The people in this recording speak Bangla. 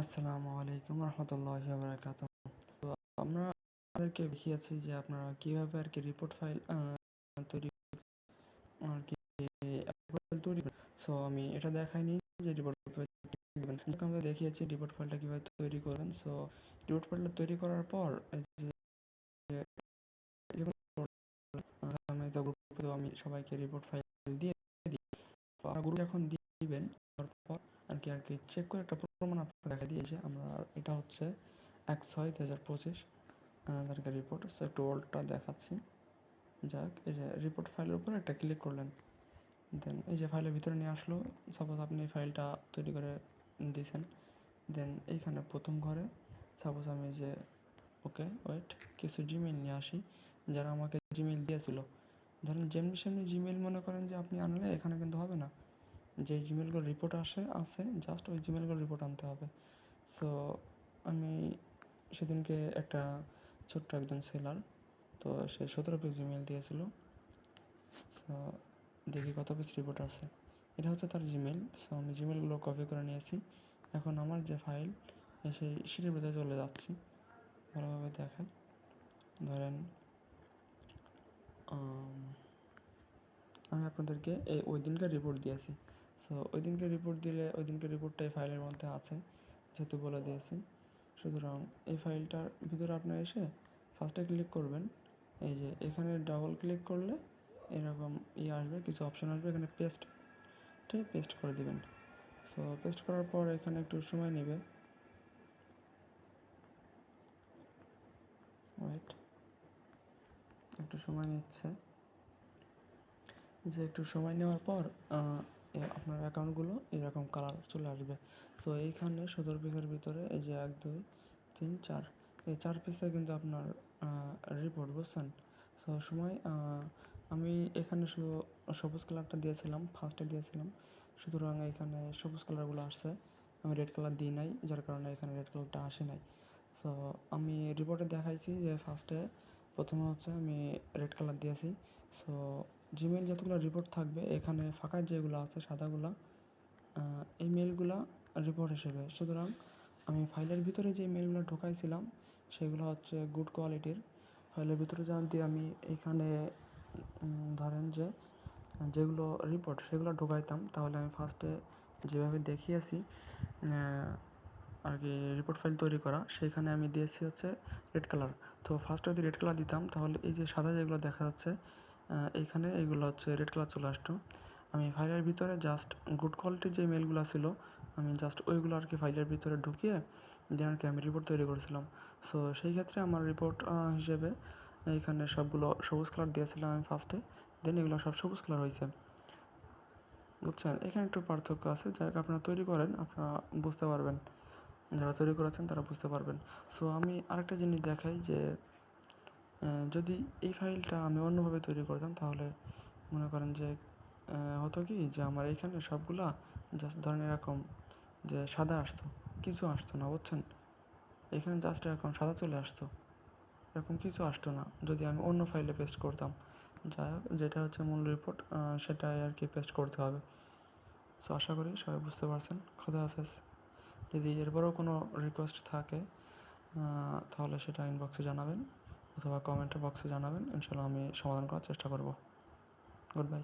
আসসালামু আলাইকুম রহমতুল্লাহি ওয়া বারাকাতুহু। তো আমরা আপনাদেরকে দেখিয়েছি যে আপনারা কিভাবে আরকি রিপোর্ট ফাইল তৈরি আরকি তৈরি করেন। সো আমি এটা দেখাইনি যে রিপোর্ট ফাইল দিবেন। আমরা দেখিয়েছি রিপোর্ট ফাইলটা কিভাবে তৈরি করবেন। সো রিপোর্ট ফাইলটা তৈরি করার পর এই যে আমি তো গ্রুপে আমি সবাইকে রিপোর্ট ফাইল দিয়ে দিই। তো গ্রুপে এখন দিবেন তারপর আরকি চেক করে একটা প্রমাণ আপনাকে দেখা দিয়েছে। আমরা এটা হচ্ছে ১/৬/২০২৫ তারিখের রিপোর্ট। সো একটু ওল্ডটা দেখাচ্ছি। যাক, এই যে রিপোর্ট ফাইলের উপর একটা ক্লিক করলেন, দেন এই যে ফাইলের ভিতরে নিয়ে আসলো। সাপোজ আপনি ফাইলটা তৈরি করে দিয়েছেন, দেন এইখানে প্রথম ঘরে সাপোজ আমি যে ওকে ওয়েট কিছু জিমেইল নিয়ে আসি যারা আমাকে জিমেইল দিয়েছিল। ধরেন যেমনি সেমনি জিমেইল মনে করেন যে আপনি আনলে এখানে কিন্তু হবে না। যে জিমেইলগুলো রিপোর্ট আছে জাস্ট ওই জিমেইলগুলো রিপোর্ট আনতে হবে। সো আমি সেদিনকে একটা ছোট্ট একজন সেলার, তো সে 17 পিস জিমেইল দিয়েছিল। সো দেখি কত পিস রিপোর্ট আছে। এটা হচ্ছে তার জিমেইল। সো আমি জিমেইলগুলো কপি করে নিয়েছি। এখন আমার যে ফাইল সেই সিটির ভিতরে চলে যাচ্ছি, ভালোভাবে দেখায়। ধরেন আমি আপনাদেরকে ওই দিনকার রিপোর্ট দিয়েছি। সো ওই দিনকে রিপোর্ট দিলে ওই দিনকার রিপোর্টটাই ফাইলের মধ্যে আছে, যেহেতু বলে দিয়েছি। সুতরাং এই ফাইলটার ভিতরে আপনার এসে ফার্স্টে ক্লিক করবেন। এই যে এখানে ডাবল ক্লিক করলে এরকম আসবে, কিছু অপশন আসবে, এখানে পেস্ট করে দিবেন। সো পেস্ট করার পর এখানে একটু সময় নেবে, ওয়েট একটু সময় নিচ্ছে। যে একটু সময় নেওয়ার পর আপনার অ্যাকাউন্টগুলো এরকম কালার চলে আসবে। সো এইখানে 17 পিসের ভিতরে এই যে 1 2 3 4 এই 4 পিসে কিন্তু আপনার রিপোর্ট, বুঝছেন। সো সময় আমি এখানে শুধু সবুজ কালারটা দিয়েছিলাম, ফার্স্টে দিয়েছিলাম, সুতরাং এখানে সবুজ কালারগুলো আসছে। আমি রেড কালার দিই নাই, যার কারণে এখানে রেড কালারটা আসে নাই। সো আমি রিপোর্টে দেখাইছি যে ফার্স্টে প্রথমে হচ্ছে আমি রেড কালার দিয়েছি। সো জিমেইল যতগুলো রিপোর্ট থাকবে এখানে ফাঁকা যেগুলো আছে সাদাগুলো, এই মেলগুলো রিপোর্ট হিসেবে। সুতরাং আমি ফাইলের ভিতরে যে মেলগুলো ঢোকাইছিলাম সেগুলো হচ্ছে গুড কোয়ালিটির। ফাইলের ভিতরে যদি আমি এইখানে ধরেন যে যেগুলো রিপোর্ট সেগুলো ঢোকাইতাম, তাহলে আমি ফার্স্টে যেভাবে দেখিয়েছি আর কি রিপোর্ট ফাইল তৈরি করা, সেইখানে আমি দিয়েছি হচ্ছে রেড কালার। তো ফার্স্টে যদি রেড কালার দিতাম তাহলে এই যে সাদা যেগুলো দেখা যাচ্ছে এইখানে এইগুলো হচ্ছে রেড কালার চলে আসতো। আমি ফাইলের ভিতরে জাস্ট গুড কোয়ালিটির যে মেলগুলো ছিল আমি জাস্ট ওইগুলো আর কি ফাইলের ভিতরে ঢুকিয়ে দেন আর কি আমি রিপোর্ট তৈরি করেছিলাম। সো সেই ক্ষেত্রে আমার রিপোর্ট হিসেবে এইখানে সবগুলো সবুজ কালার দিয়েছিলাম আমি ফার্স্টে, দেন এগুলো সব সবুজ কালার হয়েছে, বুঝছেন। এখানে একটু পার্থক্য আছে, যাই হোক আপনারা তৈরি করেন, আপনারা বুঝতে পারবেন, যারা তৈরি করেছেন তারা বুঝতে পারবেন। সো আমি আরেকটা জিনিস দেখাই যে যদি এই ফাইলটা আমি অন্যভাবে তৈরি করতাম তাহলে মনে করেন যে হতো কি যে আমার এইখানে সবগুলা জাস্ট ধরেন এরকম যে সাদা আসতো, কিছু আসতো না, বুঝছেন। এখানে জাস্ট এরকম সাদা চলে আসতো, এরকম কিছু আসতো না যদি আমি অন্য ফাইলে পেস্ট করতাম। যাই হোক, যেটা হচ্ছে মূল রিপোর্ট সেটাই আর কি পেস্ট করতে হবে। সো আশা করি সবাই বুঝতে পারছেন। খোদা হাফেজ। যদি এরপরেও কোনো রিকোয়েস্ট থাকে তাহলে সেটা ইনবক্সে জানাবেন অথবা কমেন্ট বক্সে জানাবেন, ইনশাল্লাহ আমি সমাধান করার চেষ্টা করব। Good bye.